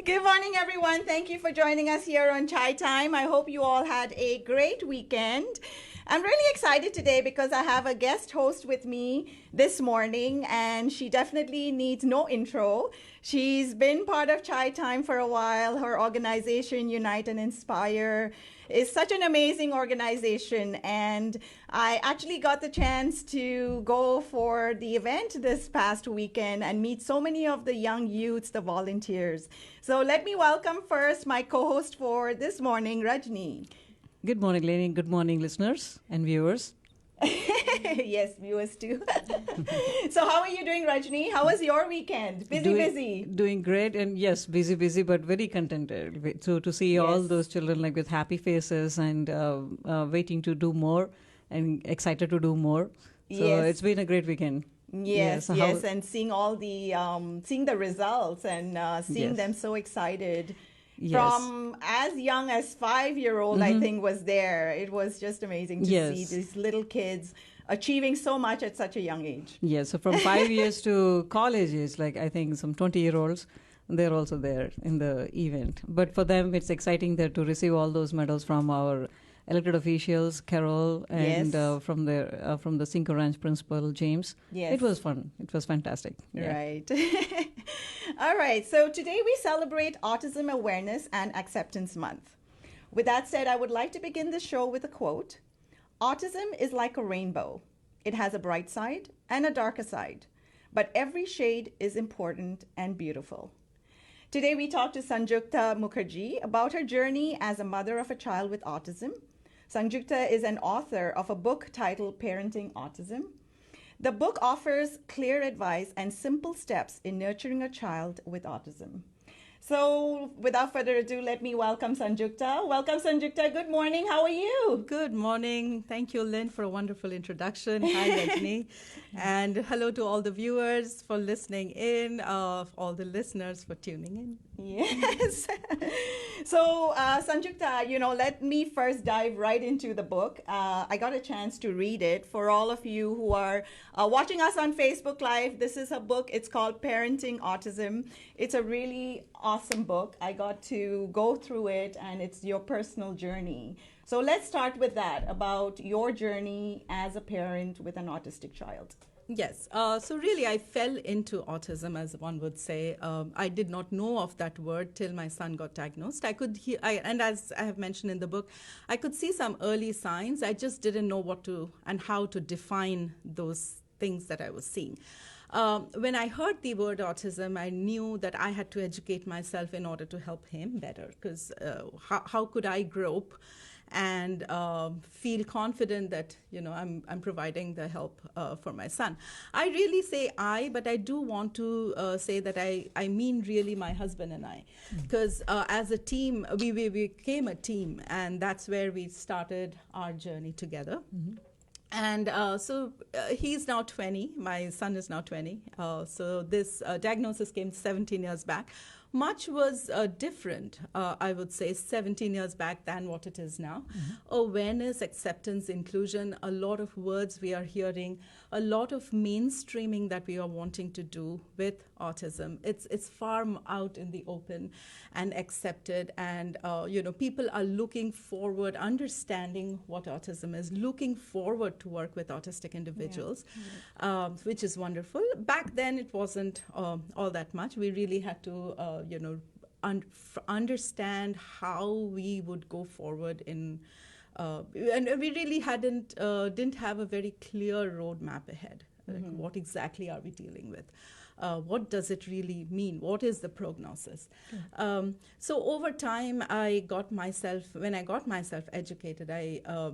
Good morning, everyone. Thank you for joining us here on Chai Time. I hope you all had a great weekend. I'm really excited today because I have a guest host with me this morning, and she definitely needs no intro. She's been part of Chai Time for a while. Her organization, Unite and Inspire, is such an amazing organization, and I actually got the chance to go for the event this past weekend and meet so many of the young youths, the volunteers. So let me welcome first my co-host for this morning, Rajni. Good morning, Lenny. Good morning, listeners and viewers. Yes, viewers too. So how are you doing, Rajni? How was your weekend? Busy. Doing great, and yes, busy, but very contented. So to see all those children like with happy faces and waiting to do more and excited to do more. So it's been a great weekend. Yes, and seeing all the seeing the results and seeing them so excited. Yes. From as young as 5-year-old, I think, was there. It was just amazing to see these little kids achieving so much at such a young age. Yes, so from 5 years to college age, like I think some 20-year-olds, they're also there in the event. But for them, it's exciting there to receive all those medals from our elected officials, Carol, and from the Cinco Ranch principal, James. Yes. It was fun. It was fantastic. Yeah. Right. All right. So today we celebrate Autism Awareness and Acceptance Month. With that said, I would like to begin the show with a quote. Autism is like a rainbow. It has a bright side and a darker side, but every shade is important and beautiful. Today we talk to Sanjukta Mukherji about her journey as a mother of a child with autism. Sanjukta is an author of a book titled Parenting Autism. The book offers clear advice and simple steps in nurturing a child with autism. So without further ado, let me welcome Sanjukta. Welcome, Sanjukta. Good morning. How are you? Good morning. Thank you, Lynn, for a wonderful introduction. Hi, Rajni. And hello to all the viewers for listening in, all the listeners for tuning in. Yes. So, Sanjukta, let me first dive right into the book. I got a chance to read it. For all of you who are watching us on Facebook Live, this is a book. It's called Parenting Autism. It's a really awesome book. I got to go through it, and it's your personal journey. So let's start with that, about your journey as a parent with an autistic child. Yes. So really, I fell into autism, as one would say. I did not know of that word till my son got diagnosed. I could hear, and as I have mentioned in the book, I could see some early signs. I just didn't know what to and how to define those things that I was seeing. When I heard the word autism, I knew that I had to educate myself in order to help him better, because how could I grope and feel confident that I'm providing the help for my son. I really say but I do want to say that I mean really my husband and I, because as a team we became a team, and that's where we started our journey together. And so he's now 20. My son is now 20. So this diagnosis came 17 years back. Much was different, I would say, 17 years back than what it is now. Awareness, acceptance, inclusion, a lot of words we are hearing, a lot of mainstreaming that we are wanting to do with autism. It's far out in the open and accepted, and people are looking forward, understanding what autism is, looking forward to work with autistic individuals, which is wonderful. Back then it wasn't all that much. We really had to understand how we would go forward in and we really didn't have a very clear roadmap ahead. Like, what exactly are we dealing with? What does it really mean? What is the prognosis? So over time, when I got myself educated, I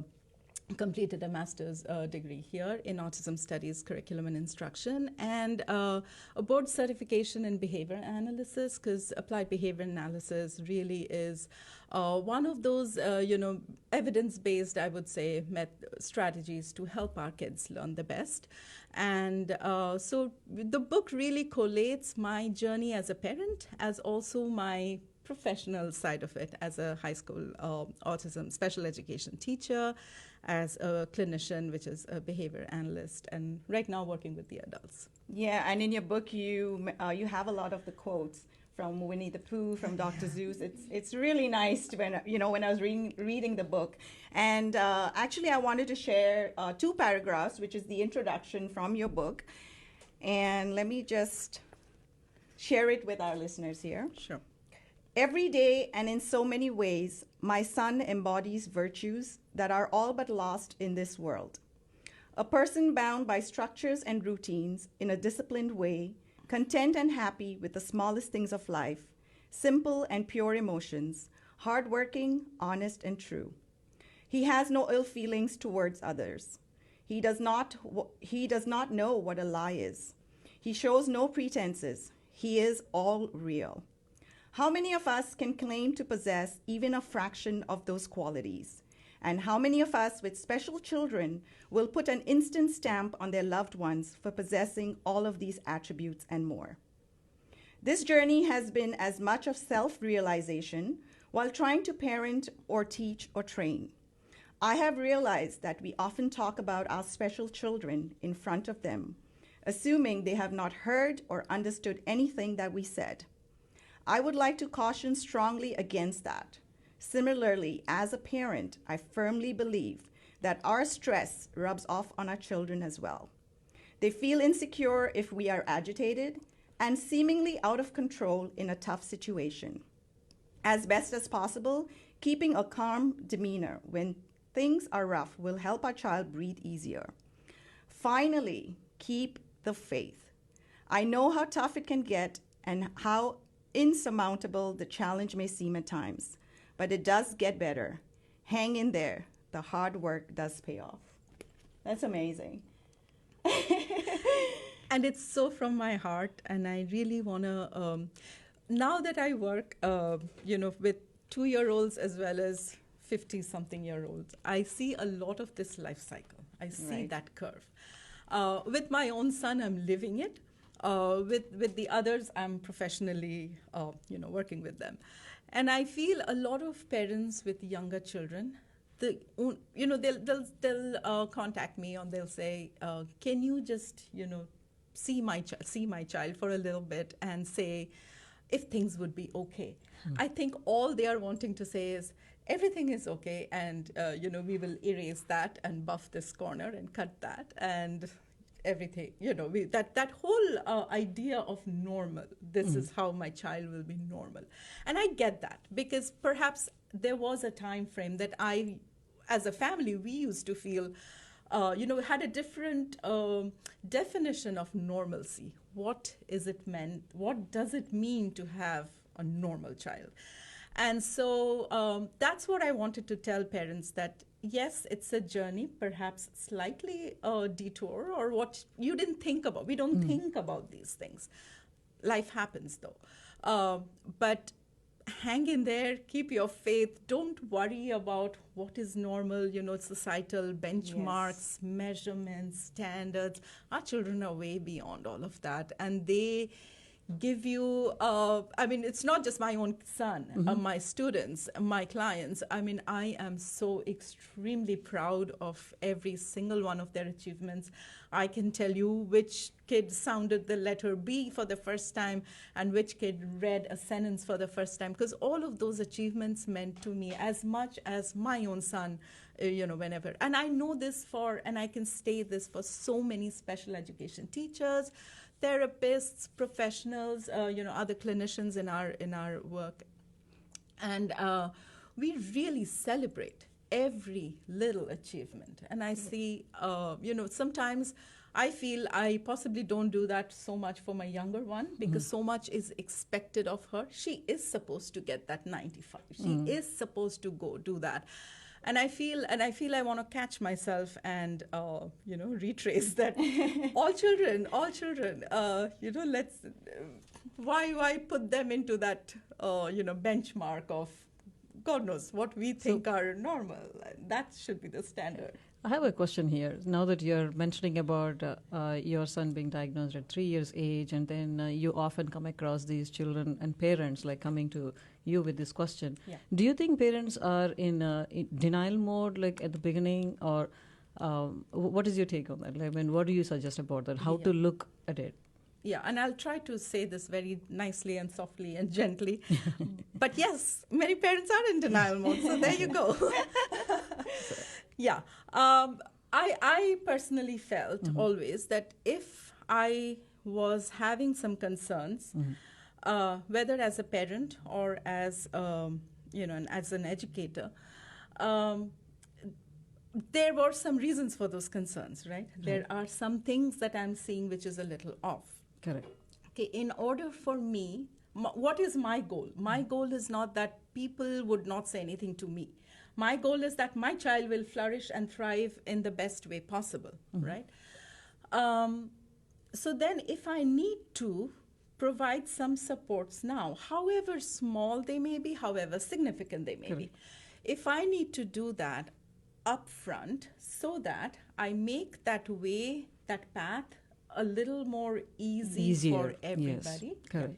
completed a master's degree here in autism studies, curriculum and instruction, and a board certification in behavior analysis, because applied behavior analysis really is one of those evidence-based, I would say, strategies to help our kids learn the best. And so the book really collates my journey as a parent as also my professional side of it as a high school autism special education teacher, as a clinician, which is a behavior analyst, and right now working with the adults. Yeah, and in your book you have a lot of the quotes from Winnie the Pooh, from Dr. Seuss. It's really nice when I was reading the book. And actually, I wanted to share 2 paragraphs, which is the introduction from your book. And let me just share it with our listeners here. Sure. Every day and in so many ways, my son embodies virtues that are all but lost in this world. A person bound by structures and routines in a disciplined way, content and happy with the smallest things of life, simple and pure emotions, hardworking, honest, and true. He has no ill feelings towards others. He does not know what a lie is. He shows no pretenses. He is all real. How many of us can claim to possess even a fraction of those qualities? And how many of us with special children will put an instant stamp on their loved ones for possessing all of these attributes and more? This journey has been as much of self-realization while trying to parent or teach or train. I have realized that we often talk about our special children in front of them, assuming they have not heard or understood anything that we said. I would like to caution strongly against that. Similarly, as a parent, I firmly believe that our stress rubs off on our children as well. They feel insecure if we are agitated and seemingly out of control in a tough situation. As best as possible, keeping a calm demeanor when things are rough will help our child breathe easier. Finally, keep the faith. I know how tough it can get and how insurmountable the challenge may seem at times, but it does get better. Hang in there. The hard work does pay off. That's amazing. And it's so from my heart, and I really want to, now that I work, with 2-year-olds as well as 50-something-year-olds, I see a lot of this life cycle. I see that curve. With my own son, I'm living it. With the others, I'm professionally, working with them. And I feel a lot of parents with younger children, they'll contact me and they'll say, can you just, see my child for a little bit and say if things would be okay. I think all they are wanting to say is, everything is okay, and we will erase that and buff this corner and cut that and everything. That whole idea of normal. This is how my child will be normal, and I get that, because perhaps there was a time frame that I, as a family, we used to feel, had a different definition of normalcy. What is it meant? What does it mean to have a normal child? And so that's what I wanted to tell parents, that yes, it's a journey, perhaps slightly a detour, or what you didn't think about. We don't think about these things. Life happens though. But hang in there, keep your faith. Don't worry about what is normal, societal benchmarks, measurements, standards. Our children are way beyond all of that. And they give you, it's not just my own son, my students, my clients. I am so extremely proud of every single one of their achievements. I can tell you which kid sounded the letter B for the first time and which kid read a sentence for the first time, because all of those achievements meant to me as much as my own son, whenever. And I know this and I can state this for so many special education teachers, therapists, professionals, other clinicians in our work. And we really celebrate every little achievement. And I see, sometimes I feel I possibly don't do that so much for my younger one, because so much is expected of her. She is supposed to get that 95. She is supposed to go do that. And I feel I want to catch myself and, retrace that. all children, let's, why put them into that, benchmark of God knows what we think are normal. That should be the standard. I have a question here. Now that you're mentioning about your son being diagnosed at 3 years age, and then you often come across these children and parents coming to you with this question. Yeah. Do you think parents are in denial mode at the beginning, or what is your take on that? What do you suggest about that? How to look at it? Yeah, and I'll try to say this very nicely and softly and gently. But yes, many parents are in denial mode, so there you go. Yeah. I personally felt always that if I was having some concerns, whether as a parent or as, as an educator, there were some reasons for those concerns, right? There are some things that I'm seeing which is a little off. Correct. Okay, in order for me, what is my goal? My goal is not that people would not say anything to me. My goal is that my child will flourish and thrive in the best way possible, right? So then if I need to provide some supports now, however small they may be, however significant they may be, if I need to do that upfront so that I make that way, that path, a little more easier for everybody. Yes, correct.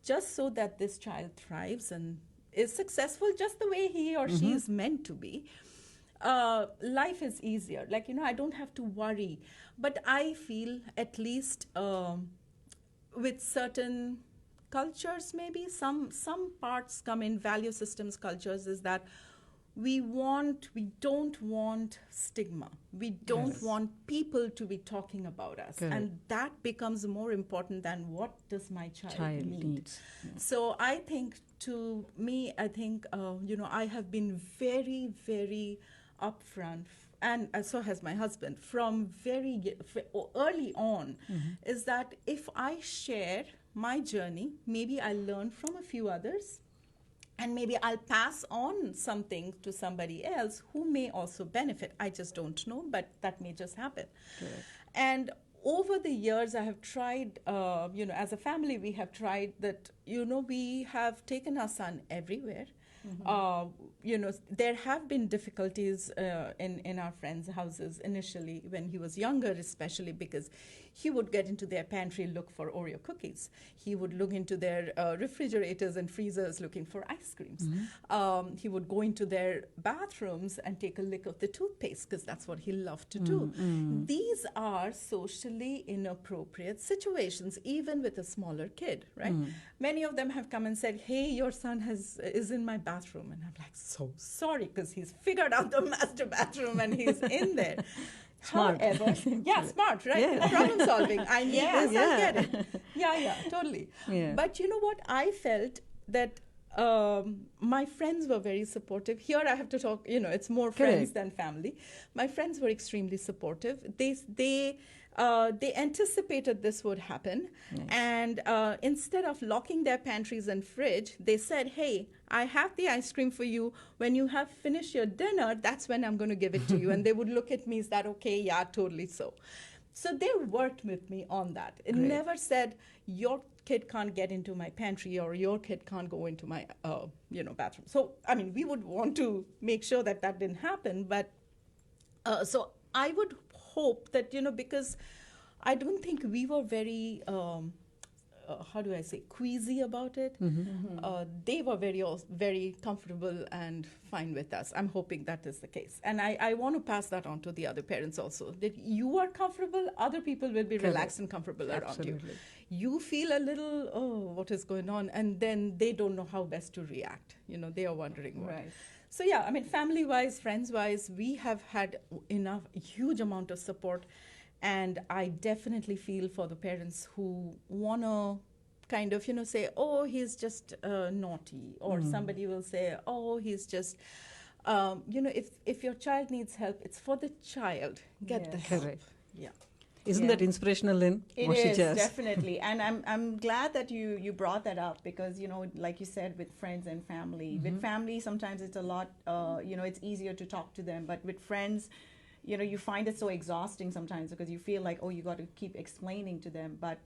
Just so that this child thrives and is successful just the way he or she is meant to be. Life is easier. I don't have to worry. But I feel at least with certain cultures, maybe some parts come in value systems cultures, is that we don't want stigma. We don't want people to be talking about us. Correct. And that becomes more important than what does my child need. needs. So I think, to me, I have been very, very upfront, and so has my husband, from very early on, is that if I share my journey, maybe I learn from a few others, and maybe I'll pass on something to somebody else who may also benefit. I just don't know, but that may just happen. Correct. And over the years, I have tried, as a family, we have tried that, we have taken our son everywhere. There have been difficulties in our friends' houses initially when he was younger, especially because he would get into their pantry, look for Oreo cookies. He would look into their refrigerators and freezers looking for ice creams. He would go into their bathrooms and take a lick of the toothpaste because that's what he loved to do. These are socially inappropriate situations, even with a smaller kid, right? Many of them have come and said, hey, your son is in my bathroom. And I'm like, so sorry, because he's figured out the master bathroom and he's in there. Smart. However, smart, right? Yeah. Problem solving. I need this, Yeah. I get it. Yeah, totally. Yeah. But you know what? I felt that my friends were very supportive. Here I have to talk, it's more friends than family. My friends were extremely supportive. They anticipated this would happen. Nice. And instead of locking their pantries and fridge, they said, hey, I have the ice cream for you. When you have finished your dinner, that's when I'm going to give it to you. And they would look at me, is that okay? Yeah, totally so. So they worked with me on that. It Great. never said, your kid can't get into my pantry or your kid can't go into my bathroom. So, we would want to make sure that didn't happen. But so I would hope that, because I don't think we were very, queasy about it. They were very comfortable and fine with us. I'm hoping that is the case. And I want to pass that on to the other parents also, that you are comfortable, other people will be relaxed and comfortable around you. You feel a little, what is going on? And then they don't know how best to react. They are wondering what. Right. So family-wise, friends-wise, we have had huge amount of support. And I definitely feel for the parents who want to kind of, say, oh, he's just naughty. Or somebody will say, oh, he's just, if your child needs help, it's for the child. Get the help. Correct. Yeah. Isn't that inspirational, Lynn? It what she is, says? definitely. And I'm glad that you brought that up because, like you said, with friends and family. With family, sometimes it's a lot, it's easier to talk to them. But with friends, you find it so exhausting sometimes because you feel like, oh, you got to keep explaining to them. But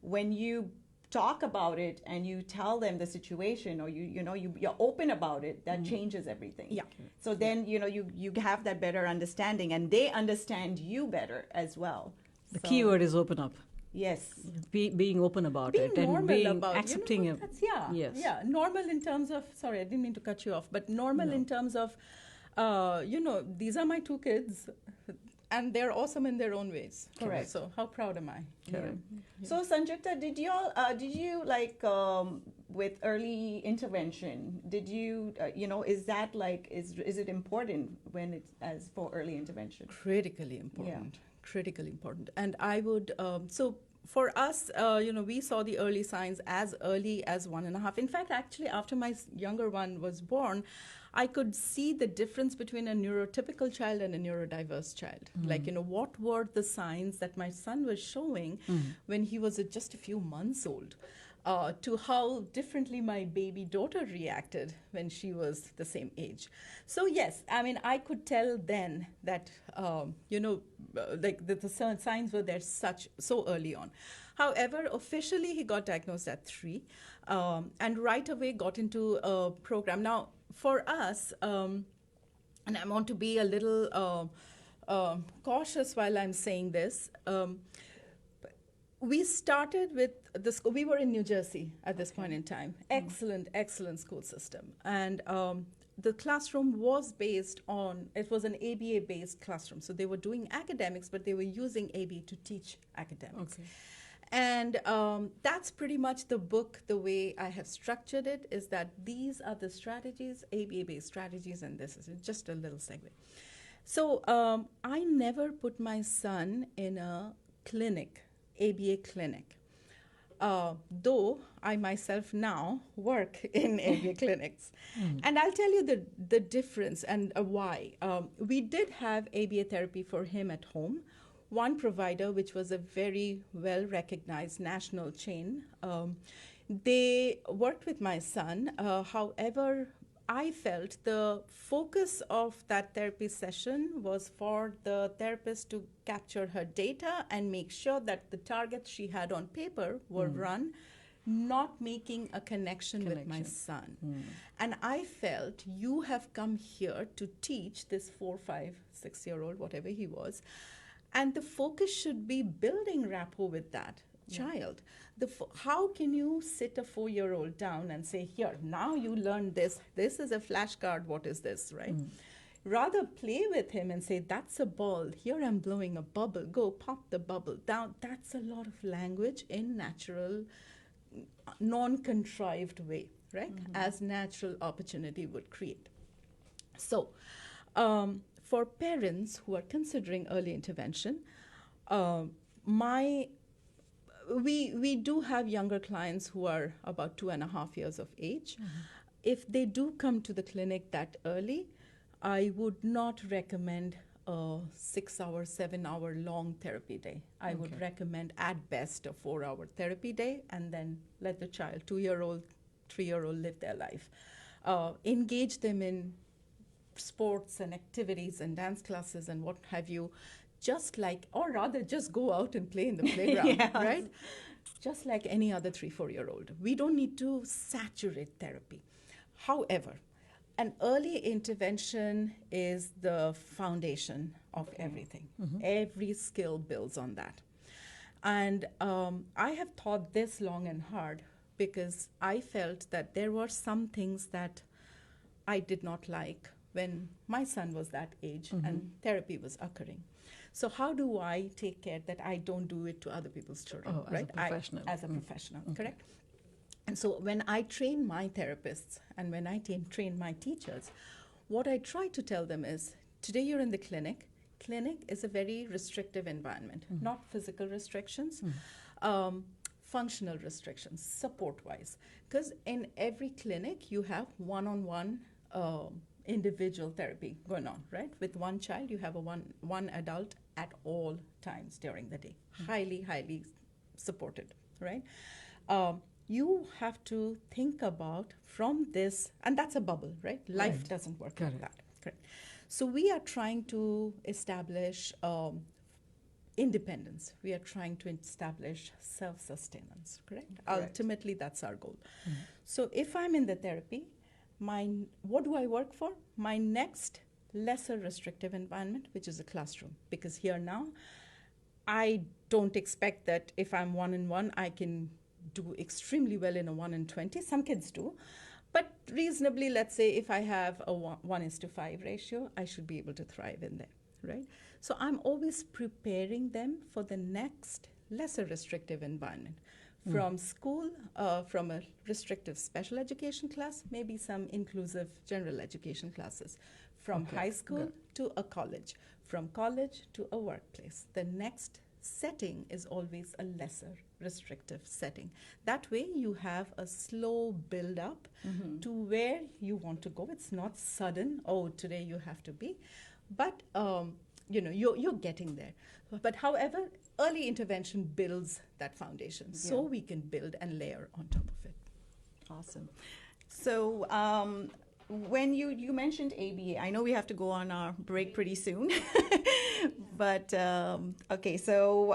when you talk about it and you tell them the situation or you're open about it, that changes everything. Yeah. So then, you have that better understanding and they understand you better as well. The key word is open up. Yes. Being open about Being it and normal being about accepting it. Yes. Yeah, normal in terms of, sorry, I didn't mean to cut you off, but normal in terms of, these are my two kids. and they're awesome in their own ways. Correct. So how proud am I? Correct. So Sanjukta, did you like with early intervention? Did you is that like is it important when it's as for early intervention? Critically important. Critically important. And I would so. For us, we saw the early signs as early as 1.5. In fact, actually, after my younger one was born, I could see the difference between a neurotypical child and a neurodiverse child. Like, what were the signs that my son was showing when he was just a few months old, to how differently my baby daughter reacted when she was the same age. So, yes, I mean, I could tell then that, like the signs were there so early on. However, officially he got diagnosed at 3, and right away got into a program. Now, for us, and I want to be a little cautious while I'm saying this, we started with the school. We were in New Jersey at this point in time. Excellent school system. And the classroom was based on, it was an ABA-based classroom. So they were doing academics, but they were using ABA to teach academics. Okay. And that's pretty much the book, the way I have structured it, is that these are the strategies, ABA-based strategies, and this is just a little segue. So I never put my son in a clinic, ABA clinic, though I myself now work in ABA clinics. And I'll tell you the difference and why. We did have ABA therapy for him at home. One provider, which was a very well-recognized national chain, they worked with my son. However, I felt the focus of that therapy session was for the therapist to capture her data and make sure that the targets she had on paper were run, not making a connection with my son. And I felt, you have come here to teach this 4, 5, 6-year-old, whatever he was, and the focus should be building rapport with that child. How can you sit a 4-year-old down and say, here, now you learn this. This is a flashcard. What is this, right? Rather play with him and say, that's a ball. Here I'm blowing a bubble. Go pop the bubble down. That's a lot of language in natural, non-contrived way, right? As natural opportunity would create. So, for parents who are considering early intervention, we do have younger clients who are about 2.5 years of age. If they do come to the clinic that early, I would not recommend a 6-hour, 7-hour long therapy day. I would recommend at best a 4-hour therapy day, and then let the child, 2-year-old, 3-year-old, live their life. Engage them in sports and activities and dance classes and what have you, just like, or rather just go out and play in the playground, right? Just like any other 3-4-year-old. We don't need to saturate therapy. However, an early intervention is the foundation of everything. Every skill builds on that. And I have thought this long and hard because I felt that there were some things that I did not like when my son was that age and therapy was occurring. So how do I take care that I don't do it to other people's children, right? As a professional, correct? And so when I train my therapists and when I train my teachers, what I try to tell them is, today you're in the clinic. Clinic is a very restrictive environment, not physical restrictions, functional restrictions, support-wise. Because in every clinic, you have one-on-one individual therapy going on, right? With one child, you have one adult at all times during the day. Highly, highly supported, right? You have to think about from this, and that's a bubble, right? Life doesn't work like that. Correct. So we are trying to establish independence. We are trying to establish self-sustenance, correct? Ultimately, that's our goal. So if I'm in the therapy, what do I work for? My next lesser restrictive environment, which is a classroom. Because here now, I don't expect that if I'm 1-in-1, I can do extremely well in a 1-in-20. Some kids do. But reasonably, let's say if I have a 1:5 ratio, I should be able to thrive in there, right? So I'm always preparing them for the next lesser restrictive environment. From school, from a restrictive special education class, maybe some inclusive general education classes. From high school to a college, from college to a workplace. The next setting is always a lesser restrictive setting. That way you have a slow build up to where you want to go. It's not sudden, oh, today you have to be, but you're getting there. But however, early intervention builds that foundation so we can build and layer on top of it. Awesome. So when you mentioned ABA, I know we have to go on our break pretty soon, but okay, so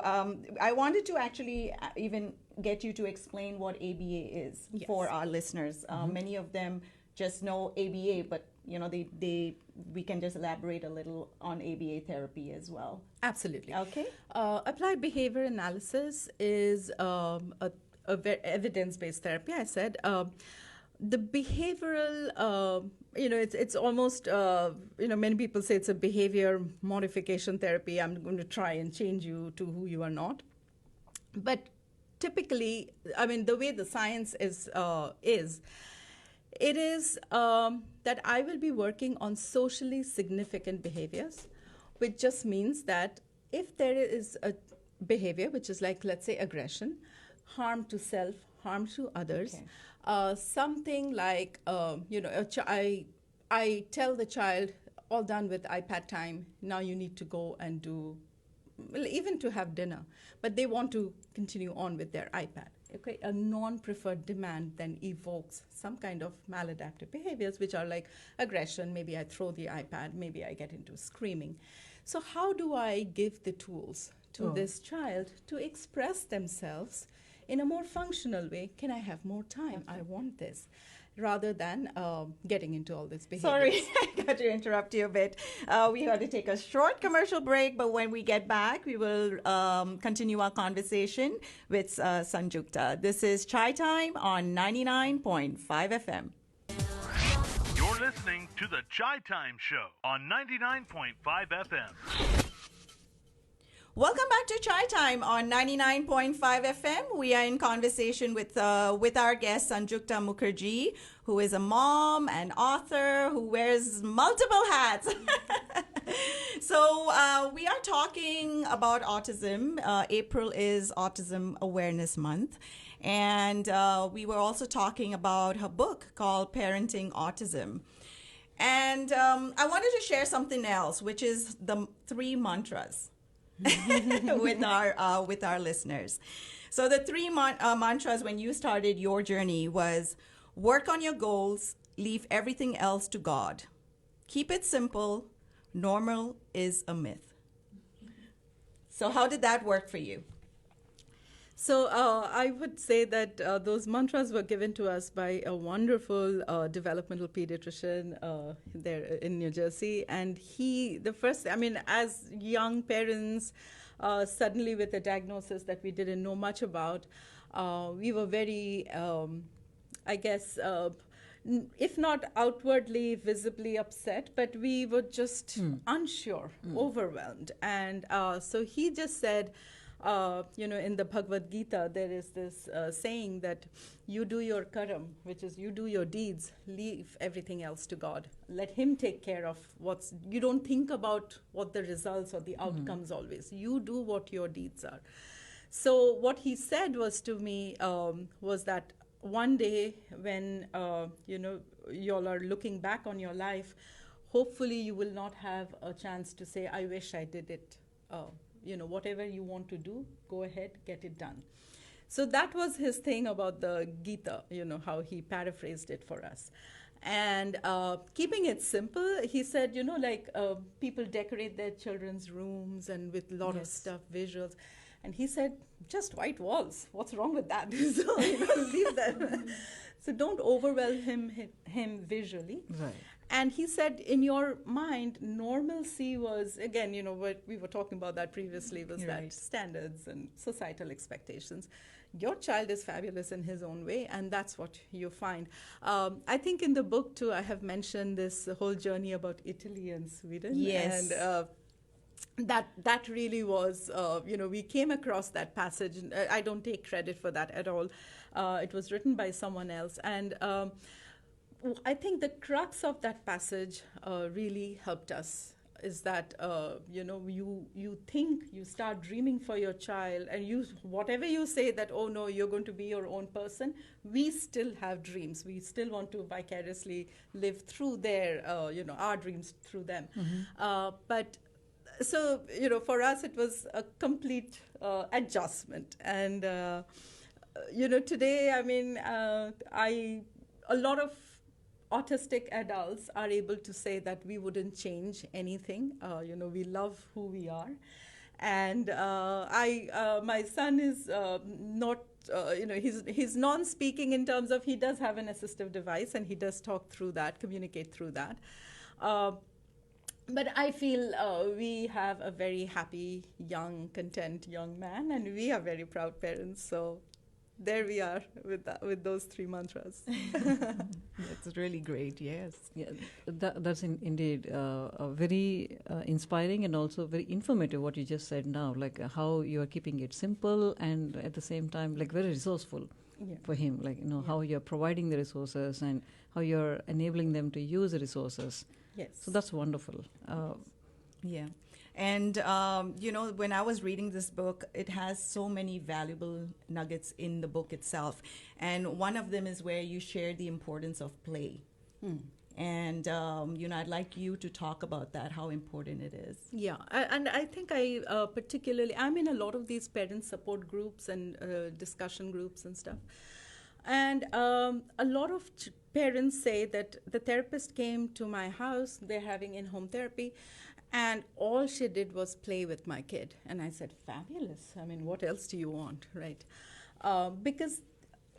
I wanted to actually even get you to explain what ABA is for our listeners. Many of them just know ABA, but we can just elaborate a little on ABA therapy as well. Absolutely. Okay. Applied behavior analysis is a evidence-based therapy. I said the behavioral, it's almost, many people say it's a behavior modification therapy. I'm going to try and change you to who you are not. But typically, the way the science is it is that I will be working on socially significant behaviors, which just means that if there is a behavior, which is like, let's say, aggression, harm to self, harm to others, something like, I tell the child, all done with iPad time, now you need to go and do, even to have dinner, but they want to continue on with their iPad. Okay, a non-preferred demand then evokes some kind of maladaptive behaviors, which are like aggression. Maybe I throw the iPad, maybe I get into screaming. So how do I give the tools to this child to express themselves in a more functional way? Can I have more time? I want this. Rather than getting into all this behavior. Sorry, I got to interrupt you a bit. We got to take a short commercial break, but when we get back, we will continue our conversation with Sanjukta. This is Chai Time on 99.5 FM. You're listening to the Chai Time Show on 99.5 FM. Welcome back to Chai Time on 99.5 FM. We are in conversation with our guest, Sanjukta Mukherji, who is a mom and author who wears multiple hats. So we are talking about autism. April is Autism Awareness Month. And we were also talking about her book called Parenting Autism. And I wanted to share something else, which is the 3 mantras. with our listeners. So the 3 mantras when you started your journey was work on your goals, leave everything else to God. Keep it simple. Normal is a myth. So how did that work for you? So I would say that those mantras were given to us by a wonderful developmental pediatrician there in New Jersey. And as young parents, suddenly with a diagnosis that we didn't know much about, we were very, if not outwardly, visibly upset, but we were just unsure, overwhelmed. And so he just said, in the Bhagavad Gita, there is this saying that you do your karam, which is you do your deeds, leave everything else to God. Let Him take care of you don't think about what the results or the outcomes always. You do what your deeds are. So what he said was to me was that one day when, y'all are looking back on your life, hopefully you will not have a chance to say, I wish I did it. Whatever you want to do, go ahead, get it done. So that was his thing about the Gita, how he paraphrased it for us. And keeping it simple, he said, people decorate their children's rooms and with a lot of stuff, visuals. And he said, just white walls. What's wrong with that? So, leave them. So don't overwhelm him visually. Right. And he said, in your mind, normalcy was, again, what we were talking about that previously was that standards and societal expectations. Your child is fabulous in his own way, and that's what you find. I think in the book, too, I have mentioned this whole journey about Italy and Sweden. Yes. And that really was, we came across that passage. I don't take credit for that at all. It was written by someone else. And I think the crux of that passage really helped us is that, you think, you start dreaming for your child, and whatever you say that, oh no, you're going to be your own person, we still have dreams. We still want to vicariously live through their, our dreams through them. But so, for us, it was a complete adjustment. And, today, I mean, a lot of autistic adults are able to say that we wouldn't change anything. We love who we are. And my son is not, he's non-speaking in terms of he does have an assistive device and he does talk through that, communicate through that. But I feel we have a very happy, young, content young man, and we are very proud parents. So there we are with those 3 mantras. That's really great, yes. Yeah, that's indeed very inspiring and also very informative what you just said now, like how you are keeping it simple and at the same time like very resourceful for him, like, how you're providing the resources and how you're enabling them to use the resources. Yes. So that's wonderful. Yeah. And, when I was reading this book, it has so many valuable nuggets in the book itself. And one of them is where you share the importance of play. And, I'd like you to talk about that, how important it is. Yeah, and I think I'm in a lot of these parent support groups and discussion groups and stuff. And a lot of parents say that the therapist came to my house, they're having in-home therapy, and all she did was play with my kid. And I said, fabulous. I mean, what else do you want, right? Because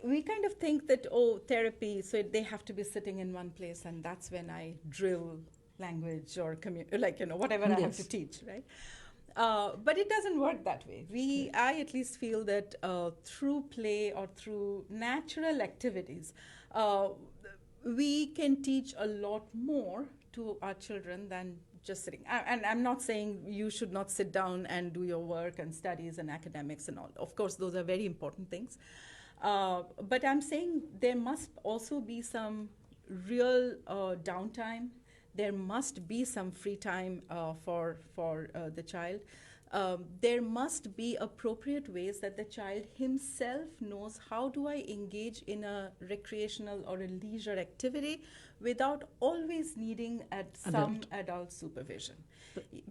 we kind of think that, therapy, so they have to be sitting in one place, and that's when I drill language or whatever I have to teach, right? But it doesn't work that way. I at least feel that through play or through natural activities, we can teach a lot more to our children than just sitting. And I'm not saying you should not sit down and do your work and studies and academics and all. Of course, those are very important things. But I'm saying there must also be some real downtime. There must be some free time for the child. There must be appropriate ways that the child himself knows how do I engage in a recreational or a leisure activity without always needing some adult supervision.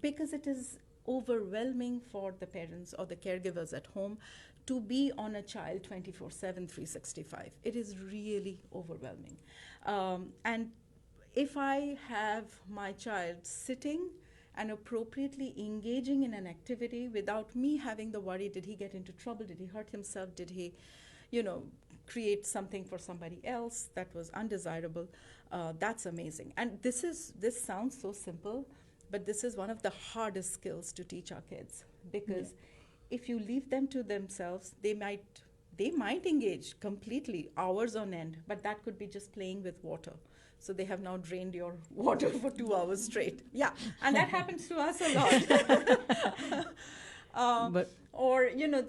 Because it is overwhelming for the parents or the caregivers at home to be on a child 24/7, 365. It is really overwhelming. And if I have my child sitting and appropriately engaging in an activity without me having the worry, did he get into trouble? Did he hurt himself? Did he, create something for somebody else that was undesirable? That's amazing. And this sounds so simple, but this is one of the hardest skills to teach our kids, because if you leave them to themselves, they might engage completely hours on end, but that could be just playing with water. So they have now drained your water for 2 hours straight. Yeah, and that happens to us a lot.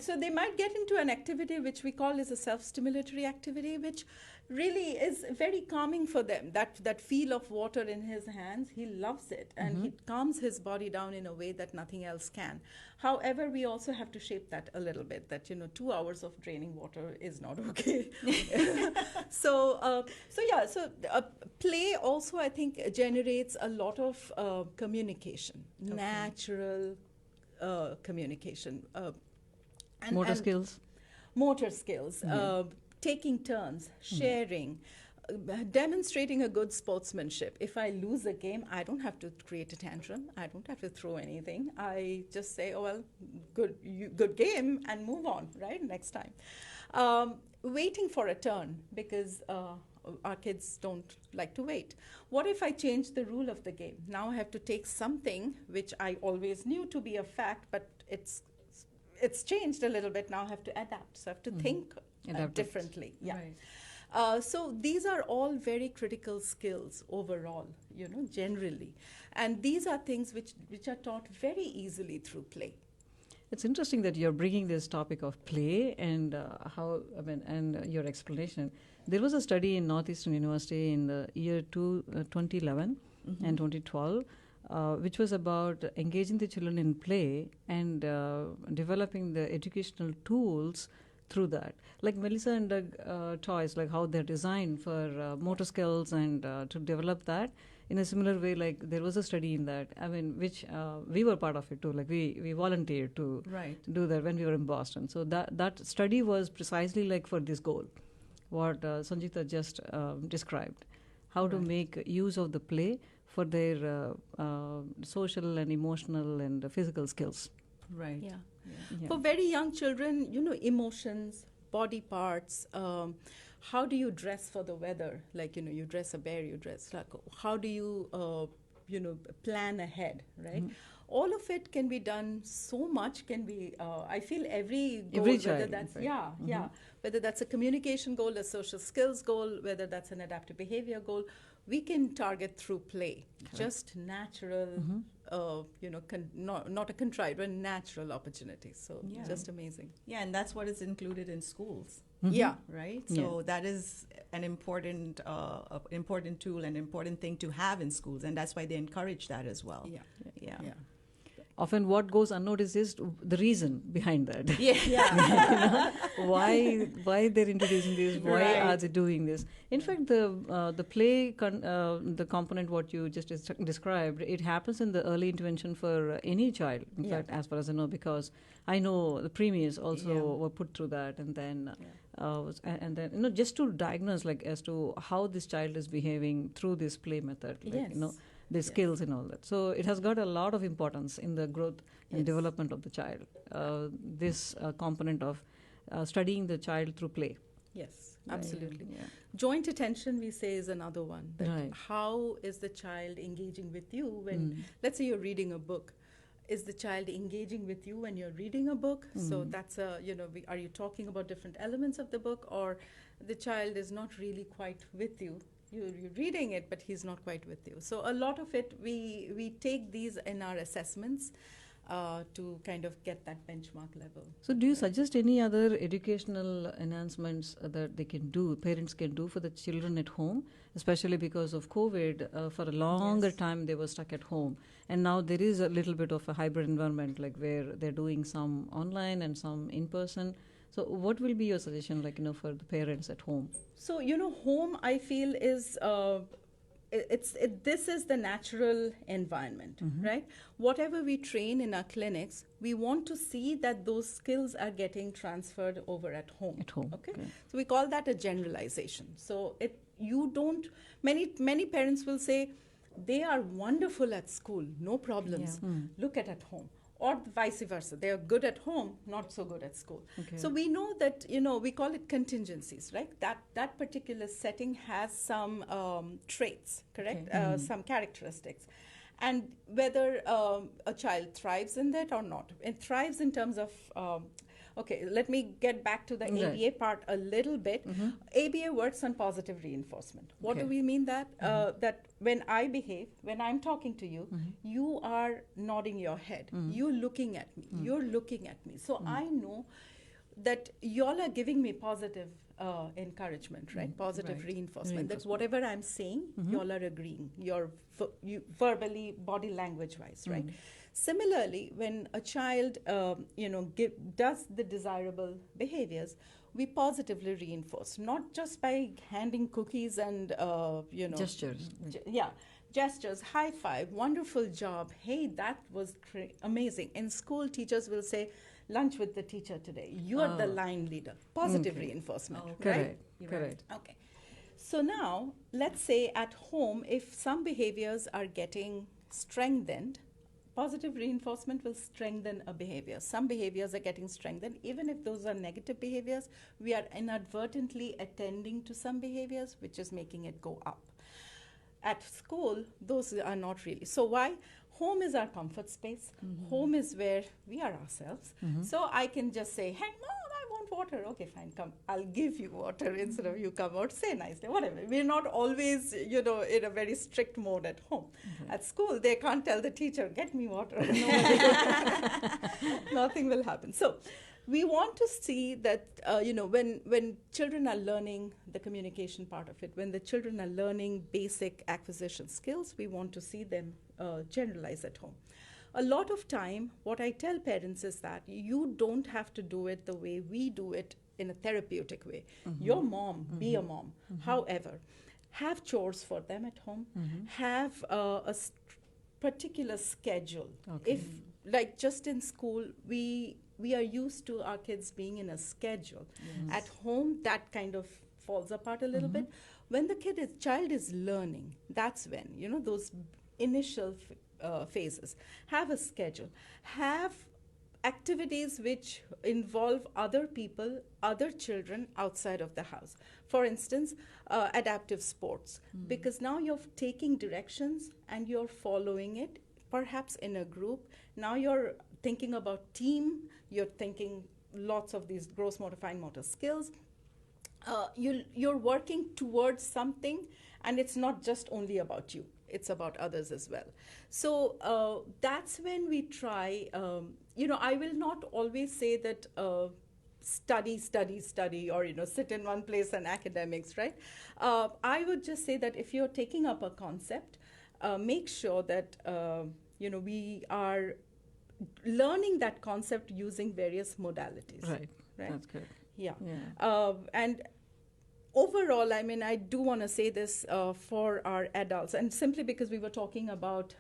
So they might get into an activity which we call as a self-stimulatory activity, which really is very calming for them. That feel of water in his hands, he loves it, and it calms his body down in a way that nothing else can. However, we also have to shape that a little bit, that 2 hours of draining water is not okay. So play also, I think, generates a lot of communication, natural communication. Motor skills. Motor skills. Taking turns, sharing, demonstrating a good sportsmanship. If I lose a game, I don't have to create a tantrum. I don't have to throw anything. I just say, good game, and move on, right, next time. Waiting for a turn, because our kids don't like to wait. What if I change the rule of the game? Now I have to take something which I always knew to be a fact, but it's changed a little bit. Now I have to adapt. So I have to think differently. Yeah. So these are all very critical skills overall, generally. And these are things which are taught very easily through play. It's interesting that you're bringing this topic of play and and your explanation. There was a study in Northeastern University in the year 2011 and 2012, which was about engaging the children in play and developing the educational tools through that. Like Melissa and Doug toys, like how they're designed for motor skills and to develop that. In a similar way, like there was a study in that, which we were part of it too. Like we volunteered to do that when we were in Boston. So that study was precisely like for this goal, what Sanjukta just described, how to make use of the play for their social and emotional and physical skills. Right. Yeah. For very young children, emotions, body parts, how do you dress for the weather? Like, you dress a bear, you dress like, how do you, plan ahead, right? Mm-hmm. All of it can be done so much, can be, I feel every goal, every child, whether that's, whether that's a communication goal, a social skills goal, whether that's an adaptive behavior goal, we can target through play. Correct. Just natural, not a contrived, but natural opportunities. So just amazing. Yeah, and that's what is included in schools. Mm-hmm. Yeah. Right? So that is an important tool and important thing to have in schools, and that's why they encourage that as well. Yeah. Often what goes unnoticed is the reason behind that. Yeah. Why they're introducing this? Why are they doing this? In fact, the play, the component what you just described, it happens in the early intervention for any child. In fact, as far as I know, because I know the preemies also were put through that, and then just to diagnose like as to how this child is behaving through this play method. Like, the skills and all that. So it has got a lot of importance in the growth and development of the child. This component of studying the child through play. Yes, absolutely. Yeah. Joint attention, we say, is another one. How is the child engaging with you when, let's say you're reading a book. Is the child engaging with you when you're reading a book? So that's are you talking about different elements of the book, or the child is not really quite with you? You're reading it, but he's not quite with you. So a lot of it, we take these in our assessments to kind of get that benchmark level. So do you suggest any other educational enhancements that they can do, parents can do for the children at home, especially because of COVID? For a longer time, they were stuck at home. And now there is a little bit of a hybrid environment, like where they're doing some online and some in person. So what will be your suggestion, for the parents at home? So, home, I feel, is this is the natural environment, right? Whatever we train in our clinics, we want to see that those skills are getting transferred over at home. At home. Okay. So we call that a generalization. So many parents will say, they are wonderful at school, no problems. Look at home. Or vice versa. They are good at home, not so good at school. Okay. So we know that, we call it contingencies, right? That particular setting has some traits, correct? Okay. Some characteristics. And whether a child thrives in that or not. It thrives in terms of, let me get back to the ABA part a little bit. ABA works on positive reinforcement. What do we mean that? That when I behave, when I'm talking to you, you are nodding your head. You're looking at me. You're looking at me. So I know that y'all are giving me positive encouragement, right? Positive reinforcement. That whatever I'm saying, y'all are agreeing. You verbally, body language-wise, right? Similarly, when a child, does the desirable behaviors, we positively reinforce, not just by handing cookies and, gestures. Gestures, high five, wonderful job. Hey, that was amazing. In school, teachers will say, lunch with the teacher today. You are the line leader. Positive reinforcement, right? Correct. Okay. So now, let's say at home, if some behaviors are getting strengthened, positive reinforcement will strengthen a behavior. Some behaviors are getting strengthened. Even if those are negative behaviors, we are inadvertently attending to some behaviors, which is making it go up. At school, those are not really. So why? Home is our comfort space. Home is where we are ourselves. So I can just say, hey, no, I want water. Okay, fine, come. I'll give you water instead of you come out, say nicely, whatever. We're not always, in a very strict mode at home. At school, they can't tell the teacher, get me water. Nothing will happen. So we want to see that, when children are learning the communication part of it, when the children are learning basic acquisition skills, we want to see them generalize at home. A lot of time, what I tell parents is that you don't have to do it the way we do it in a therapeutic way. Your mom, be a mom. However, have chores for them at home. Have a particular schedule. Okay. If, like just in school, we are used to our kids being in a schedule. At home, that kind of falls apart a little bit. When the child is learning, that's when, those initial phases. Have a schedule. Have activities which involve other people, other children outside of the house. For instance, adaptive sports. Because now you're taking directions and you're following it, perhaps in a group. Now you're thinking about team. You're thinking lots of these gross motor, fine motor skills. You're working towards something, and it's not just only about you. It's about others as well. So that's when we try, I will not always say that study, or, sit in one place and academics, right? I would just say that if you're taking up a concept, make sure that, we are learning that concept using various modalities. Right. That's good. Yeah. And overall, I do want to say this for our adults, and simply because we were talking about,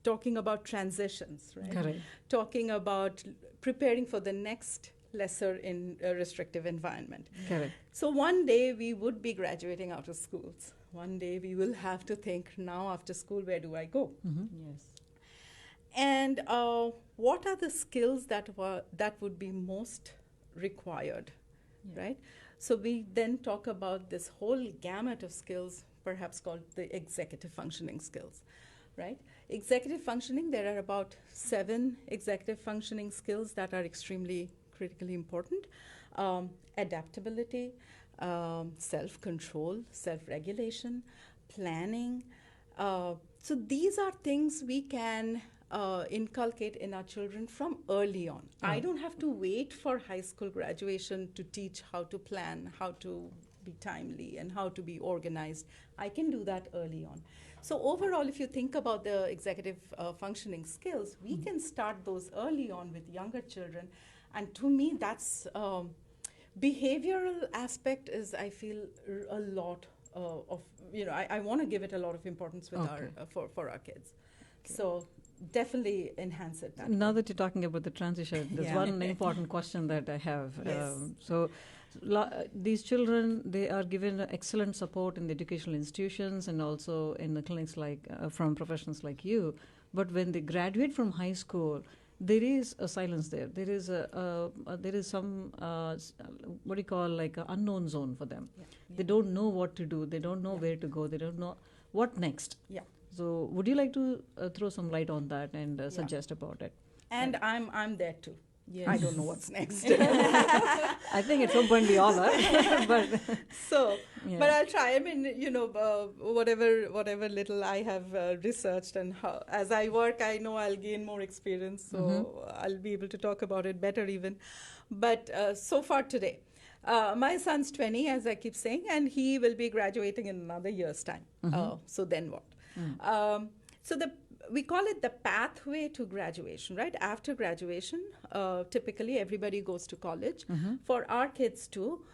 talking about transitions, right? Correct. Talking about preparing for the next lesser in a restrictive environment. Correct. So one day we would be graduating out of schools. One day we will have to think, now after school, where do I go? Yes. And what are the skills that would be most required? Right? So we then talk about this whole gamut of skills, perhaps called the executive functioning skills, right? Executive functioning, there are about 7 executive functioning skills that are extremely critically important. Adaptability, self-control, self-regulation, planning. So these are things we can inculcate in our children from early on. I don't have to wait for high school graduation to teach how to plan, how to be timely, and how to be organized. I can do that early on. So overall, if you think about the executive functioning skills, we can start those early on with younger children. And to me, that's behavioral aspect is, I feel, a lot of, I want to give it a lot of importance with for our kids. Okay. So definitely enhance it. Now that you're talking about the transition, there's one important question that I have. Yes. These children, they are given excellent support in the educational institutions and also in the clinics from professionals like you. But when they graduate from high school, there is a silence there. There is some what do you call an unknown zone for them. Yeah. They don't know what to do. They don't know where to go. They don't know what next. Yeah. So would you like to throw some light on that and suggest about it? And I'm there too. Yes. I don't know what's next. I think at some point we all are. But I'll try. Whatever little I have researched, and how, as I work, I know I'll gain more experience, so I'll be able to talk about it better even. But so far today, my son's 20, as I keep saying, and he will be graduating in another year's time. So then what? We call it the pathway to graduation, right? After graduation, typically everybody goes to college. For our kids too,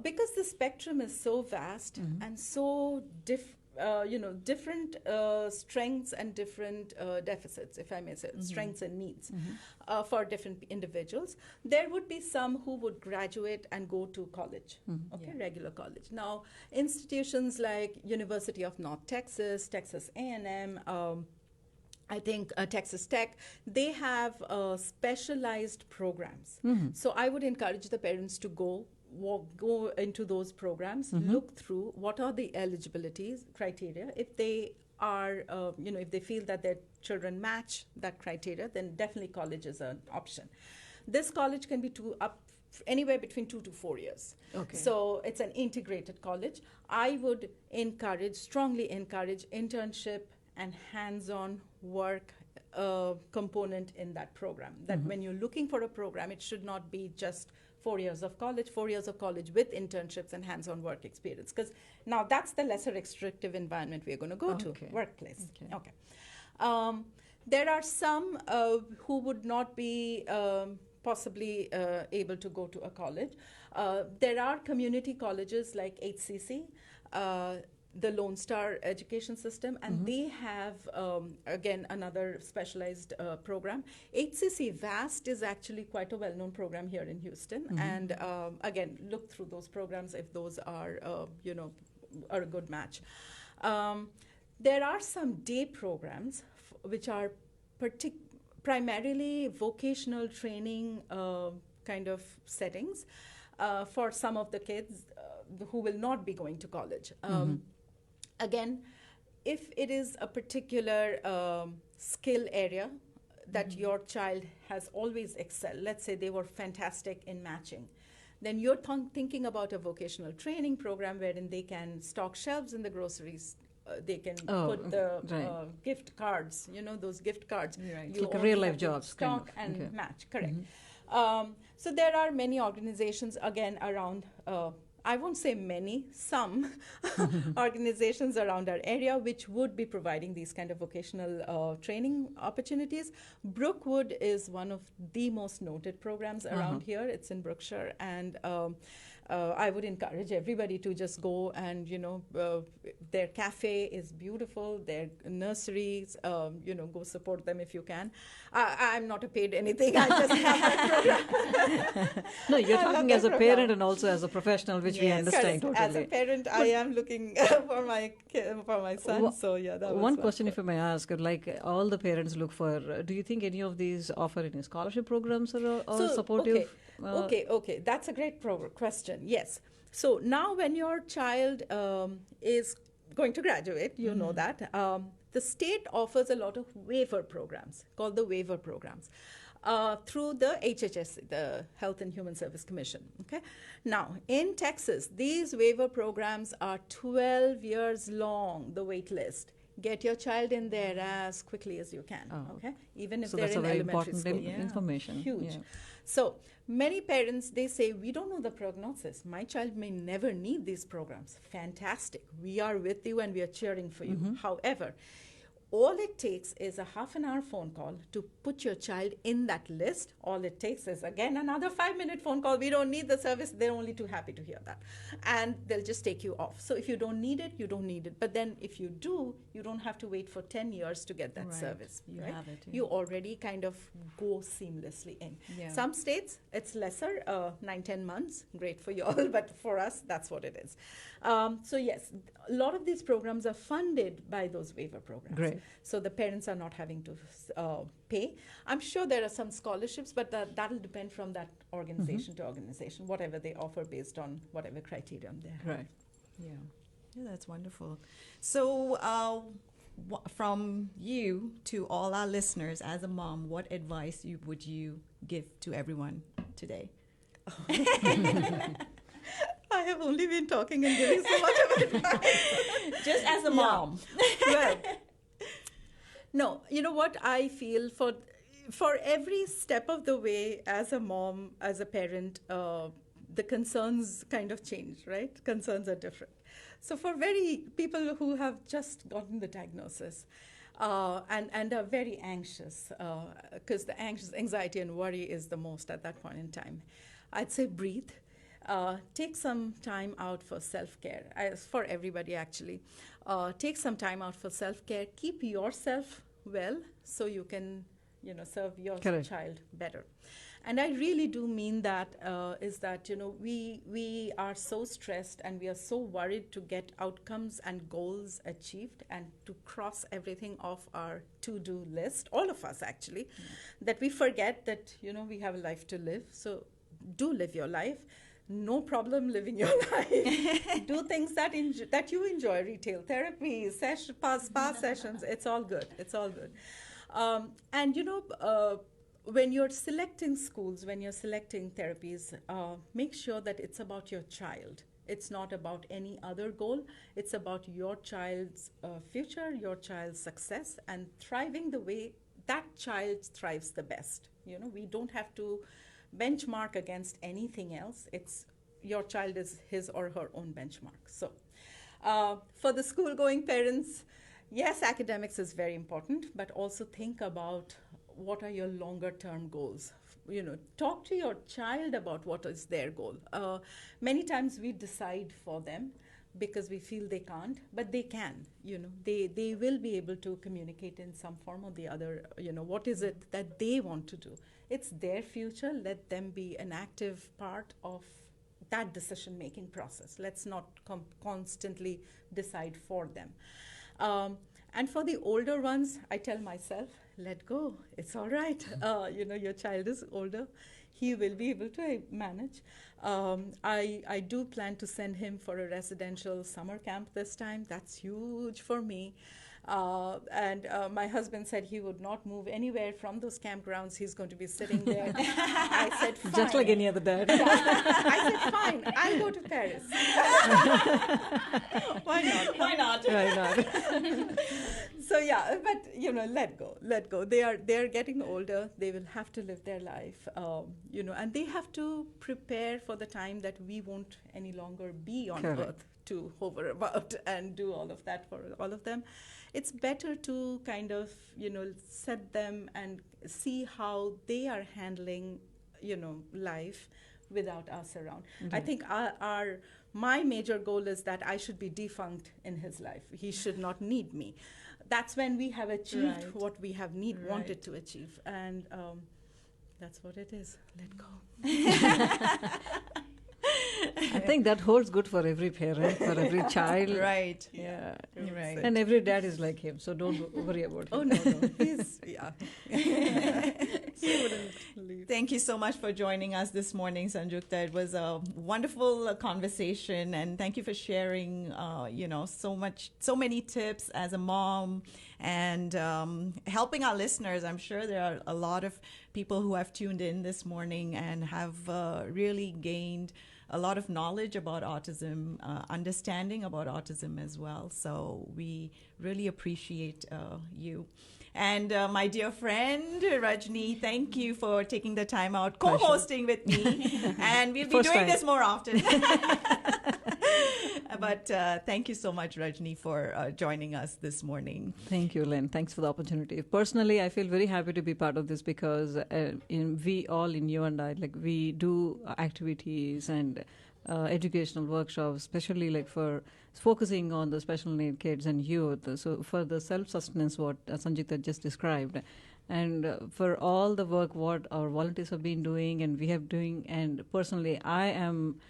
because the spectrum is so vast and so different strengths and different deficits, if I may say, strengths and needs for different individuals. There would be some who would graduate and go to college, regular college. Now, institutions like University of North Texas, Texas A&M, I think Texas Tech, they have specialized programs. So I would encourage the parents to go into those programs, look through what are the eligibilities criteria. If they are, if they feel that their children match that criteria, then definitely college is an option. This college can be anywhere between 2 to 4 years. Okay. So it's an integrated college. I would strongly encourage internship and hands-on work component in that program. That when you're looking for a program, it should not be just 4 years of college with internships and hands-on work experience. Because now that's the lesser restrictive environment we're going to go to, workplace. Okay. There are some who would not be possibly able to go to a college. There are community colleges like HCC, the Lone Star Education System, and they have, again, another specialized program. HCC VAST is actually quite a well-known program here in Houston. And again, look through those programs if those are, are a good match. There are some day programs which are primarily vocational training kind of settings for some of the kids who will not be going to college. Again, if it is a particular skill area that your child has always excelled, let's say they were fantastic in matching, then you're thinking about a vocational training program wherein they can stock shelves in the groceries. They can put the gift cards, those gift cards. Right. You like a real-life job. Stock and match, correct. So there are many organizations, again, around, I won't say many, some organizations around our area which would be providing these kind of vocational training opportunities. Brookwood is one of the most noted programs around here. It's in Brookshire, and I would encourage everybody to just go and, their cafe is beautiful, their nurseries, go support them if you can. I'm not paid anything, I just have that program. No, you're talking as a parent and also as a professional, which we understand totally. totally. As a parent, I am looking for my son, so yeah, that was one question, if I may ask, like all the parents look for, do you think any of these offer any scholarship programs or supportive? Okay, that's a great question. Yes. So now when your child is going to graduate, you know that, the state offers a lot of waiver programs called the waiver programs through the HHS, the Health and Human Service Commission. Okay. Now, in Texas, these waiver programs are 12 years long, the wait list. Get your child in there as quickly as you can, okay? Even if So they're that's in a very elementary important school. information. Huge. Yeah. So many parents, they say, we don't know the prognosis. My child may never need these programs. Fantastic. We are with you and we are cheering for you. However, all it takes is a half an hour phone call to put your child in that list. All it takes is, again, another 5-minute phone call. We don't need the service. They're only too happy to hear that. And they'll just take you off. So if you don't need it, you don't need it. But then if you do, you don't have to wait for 10 years to get that service. You have it. Yeah. You already kind of go seamlessly in. Yeah. Some states, it's lesser, 9-10 months. Great for you all. But for us, that's what it is. So yes, a lot of these programs are funded by those waiver programs. Great. So the parents are not having to pay. I'm sure there are some scholarships, but that'll depend from that organization to organization, whatever they offer based on whatever criterion they have. Right. Yeah, that's wonderful. So from you to all our listeners, as a mom, what advice would you give to everyone today? I have only been talking and giving so much of advice. Just as a mom. Well, no, you know what I feel for every step of the way, as a mom, as a parent, the concerns kind of change, right? Concerns are different. So for people who have just gotten the diagnosis and are very anxious, because the anxiety and worry is the most at that point in time, I'd say breathe. Take some time out for self-care, for everybody actually. Take some time out for self-care. Keep yourself well so you can, serve your child better. And I really do mean that, is that, we are so stressed and we are so worried to get outcomes and goals achieved and to cross everything off our to-do list, all of us actually, that we forget that, we have a life to live. So do live your life. No problem living your life. Do things that you enjoy. Retail therapy, spa sessions. It's all good. It's all good. And when you're selecting schools, when you're selecting therapies, make sure that it's about your child. It's not about any other goal. It's about your child's future, your child's success, and thriving the way that child thrives the best. We don't have to benchmark against anything else. It's your child is his or her own benchmark. So for the school-going parents, yes, academics is very important, but also think about what are your longer-term goals. Talk to your child about what is their goal. Many times we decide for them because we feel they can't, but they can. They will be able to communicate in some form or the other. What is it that they want to do? It's their future. Let them be an active part of that decision-making process. Let's not constantly decide for them. And for the older ones, I tell myself, let go. It's all right. Your child is older. He will be able to manage. I do plan to send him for a residential summer camp this time. That's huge for me. And my husband said he would not move anywhere from those campgrounds. He's going to be sitting there. I said, fine. Just like any other dad. I said, fine, I'll go to Paris. Why not? Why not? Why not? So yeah, but let go. They're getting older. They will have to live their life, and they have to prepare for the time that we won't any longer be on Correct. Earth to hover about and do all of that for all of them. It's better to kind of set them and see how they are handling life without us around. Mm-hmm. I think my major goal is that I should be defunct in his life. He should not need me. That's when we have achieved Right. what we have Right. wanted to achieve. And that's what it is. Let go. I think that holds good for every parent, for every child. Right. Yeah. Right. And every dad is like him, so don't worry about Oh, him. no. He's, yeah. He wouldn't leave. Thank you so much for joining us this morning, Sanjukta. It was a wonderful conversation, and thank you for sharing, so many tips as a mom, and helping our listeners. I'm sure there are a lot of people who have tuned in this morning and have really gained a lot of knowledge about autism, understanding about autism as well. So we really appreciate you. And my dear friend, Rajni, thank you for taking the time out, co-hosting with me. And we'll be First doing time. this more often. But thank you so much, Rajni, for joining us this morning. Thank you, Lynn. Thanks for the opportunity. Personally, I feel very happy to be part of this because we all, in you and I, we do activities and educational workshops, especially for focusing on the special need kids and youth. So for the self-sustenance, what Sanjukta just described, and for all the work what our volunteers have been doing and we have doing, and personally, I am